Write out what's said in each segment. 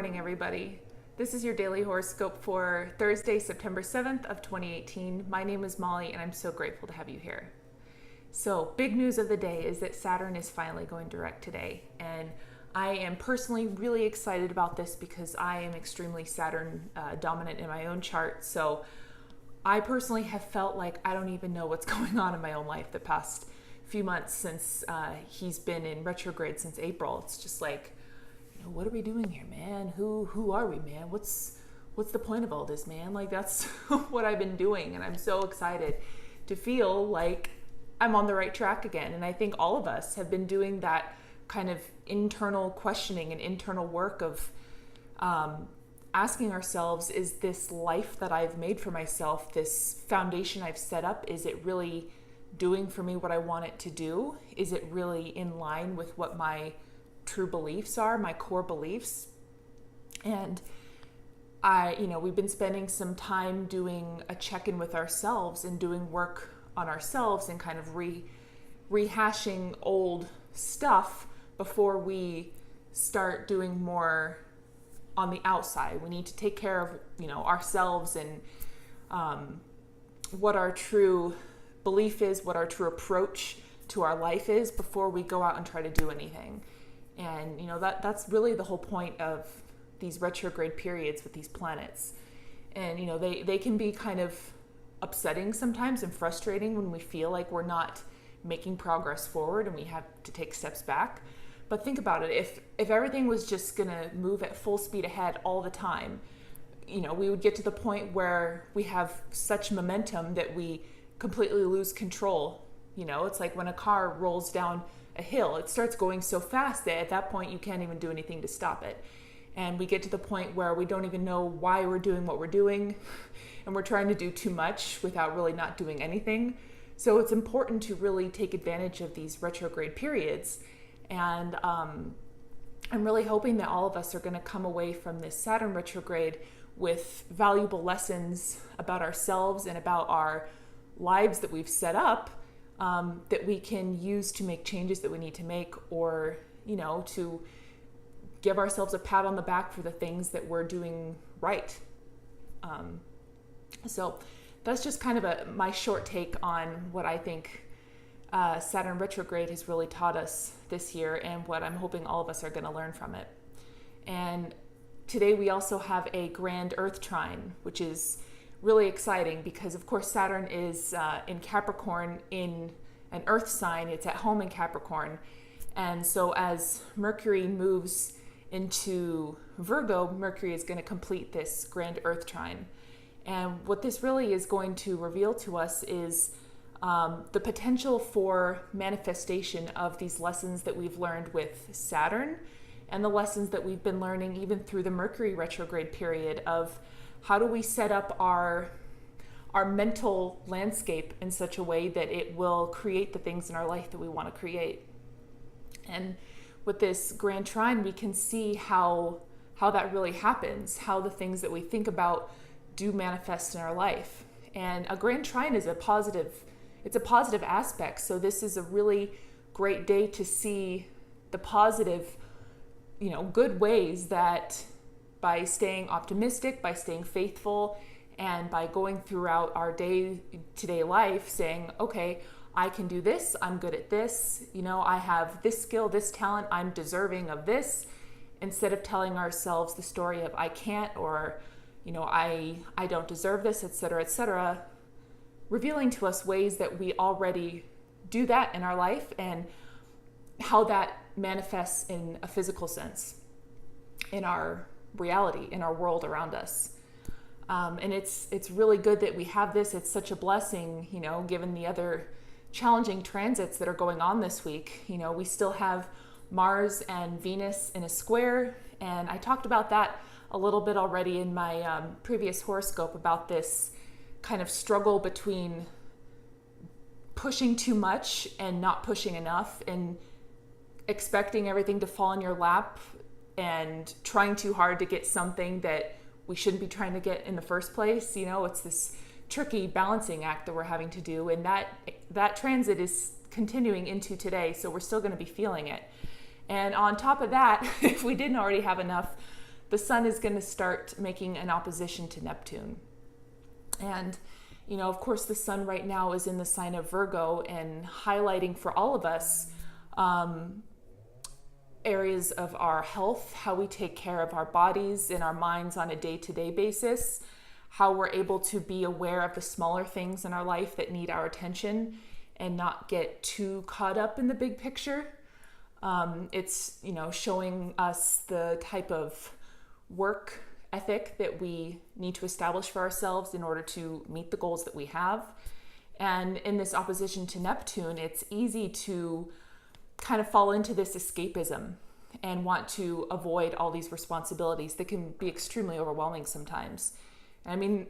morning, everybody. This is your daily horoscope for Thursday, September 7th of 2018. My name is Molly, and I'm so grateful to have you here. So, big news of the day is that Saturn is finally going direct today, and I am personally really excited about this because I am extremely Saturn dominant in my own chart. So, I personally have felt like I don't even know what's going on in my own life the past few months since he's been in retrograde since April. It's just like, what are we doing here, man? Who are we, man? What's the point of all this, man? Like, that's what I've been doing, and I'm so excited to feel like I'm on the right track again. And I think all of us have been doing that kind of internal questioning and internal work of asking ourselves, is this life that I've made for myself, this foundation I've set up, is it really doing for me what I want it to do? Is it really in line with what my true beliefs are, my core beliefs? And we've been spending some time doing a check-in with ourselves and doing work on ourselves and kind of rehashing old stuff before we start doing more on the outside. We need to take care of, ourselves and what our true belief is, what our true approach to our life is before we go out and try to do anything. And, that's really the whole point of these retrograde periods with these planets. And, they can be kind of upsetting sometimes and frustrating when we feel like we're not making progress forward and we have to take steps back. But think about it. If everything was just going to move at full speed ahead all the time, we would get to the point where we have such momentum that we completely lose control. It's like when a car rolls down a hill, it starts going so fast that at that point you can't even do anything to stop it. And we get to the point where we don't even know why we're doing what we're doing, and we're trying to do too much without really not doing anything. So it's important to really take advantage of these retrograde periods. And I'm really hoping that all of us are going to come away from this Saturn retrograde with valuable lessons about ourselves and about our lives that we've set up, that we can use to make changes that we need to make, or, to give ourselves a pat on the back for the things that we're doing right. So that's just kind of my short take on what I think Saturn retrograde has really taught us this year, and what I'm hoping all of us are going to learn from it. And today we also have a grand Earth trine, which is really exciting because, of course, Saturn is in Capricorn, in an Earth sign. It's at home in Capricorn. And so as Mercury moves into Virgo, Mercury is going to complete this grand Earth trine. And what this really is going to reveal to us is the potential for manifestation of these lessons that we've learned with Saturn, and the lessons that we've been learning even through the Mercury retrograde period of how do we set up our mental landscape in such a way that it will create the things in our life that we want to create. And with this grand trine, we can see how that really happens, how the things that we think about do manifest in our life. And a grand trine is a positive aspect. So this is a really great day to see the positive, good ways that by staying optimistic, by staying faithful, and by going throughout our day-to-day life saying, okay, I can do this, I'm good at this, I have this skill, this talent, I'm deserving of this, instead of telling ourselves the story of I can't, or, I don't deserve this, etc., etc., revealing to us ways that we already do that in our life and how that manifests in a physical sense in our reality, in our world around us. And it's really good that we have this. It's such a blessing, given the other challenging transits that are going on this week. We still have Mars and Venus in a square, and I talked about that a little bit already in my previous horoscope about this kind of struggle between pushing too much and not pushing enough, and expecting everything to fall in your lap and trying too hard to get something that we shouldn't be trying to get in the first place. It's this tricky balancing act that we're having to do, and that transit is continuing into today, so we're still going to be feeling it. And on top of that, if we didn't already have enough the sun is going to start making an opposition to Neptune. And, of course, the sun right now is in the sign of Virgo and highlighting for all of us areas of our health, how we take care of our bodies and our minds on a day-to-day basis, how we're able to be aware of the smaller things in our life that need our attention and not get too caught up in the big picture. It's, showing us the type of work ethic that we need to establish for ourselves in order to meet the goals that we have. And in this opposition to Neptune, it's easy to kind of fall into this escapism and want to avoid all these responsibilities that can be extremely overwhelming sometimes. I mean,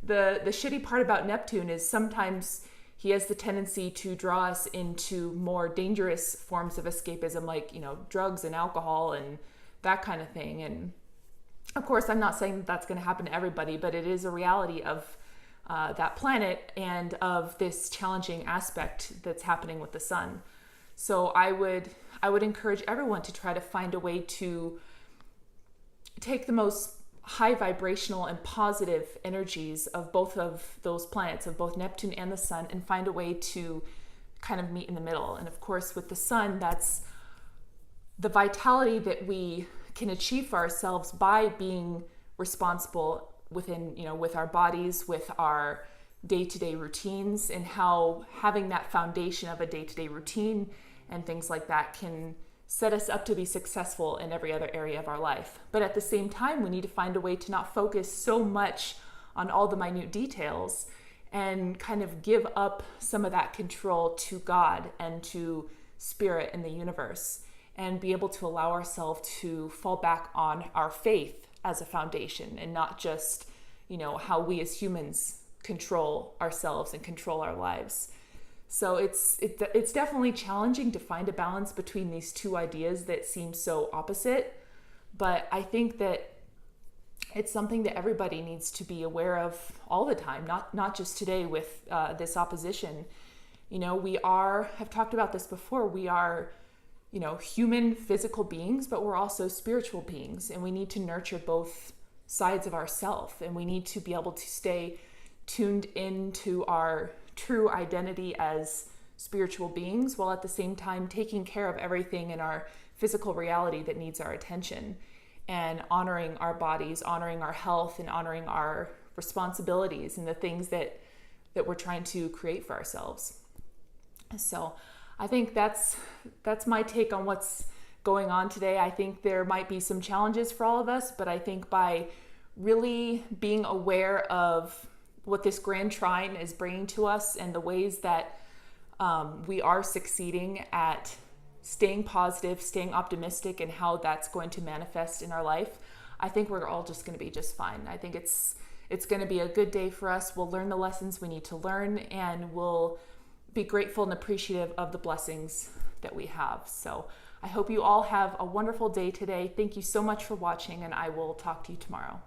the shitty part about Neptune is sometimes he has the tendency to draw us into more dangerous forms of escapism, like, drugs and alcohol and that kind of thing. And of course, I'm not saying that that's going to happen to everybody, but it is a reality of that planet and of this challenging aspect that's happening with the sun. So I would encourage everyone to try to find a way to take the most high vibrational and positive energies of both of those planets, of both Neptune and the sun, and find a way to kind of meet in the middle. And of course, with the sun, that's the vitality that we can achieve for ourselves by being responsible within, with our bodies, with our day-to-day routines, and how having that foundation of a day-to-day routine and things like that can set us up to be successful in every other area of our life. But at the same time, we need to find a way to not focus so much on all the minute details and kind of give up some of that control to God and to spirit in the universe, and be able to allow ourselves to fall back on our faith as a foundation and not just, how we as humans control ourselves and control our lives. So it's definitely challenging to find a balance between these two ideas that seem so opposite, but I think that it's something that everybody needs to be aware of all the time, not just today with this opposition. I've talked about this before, we are, human physical beings, but we're also spiritual beings, and we need to nurture both sides of ourselves, and we need to be able to stay tuned into our true identity as spiritual beings, while at the same time taking care of everything in our physical reality that needs our attention, and honoring our bodies, honoring our health, and honoring our responsibilities and the things that we're trying to create for ourselves. So I think that's my take on what's going on today. I think there might be some challenges for all of us, but I think by really being aware of what this grand trine is bringing to us and the ways that we are succeeding at staying positive, staying optimistic, and how that's going to manifest in our life, I think we're all just going to be just fine. I think it's going to be a good day for us. We'll learn the lessons we need to learn, and we'll be grateful and appreciative of the blessings that we have. So I hope you all have a wonderful day today. Thank you so much for watching, and I will talk to you tomorrow.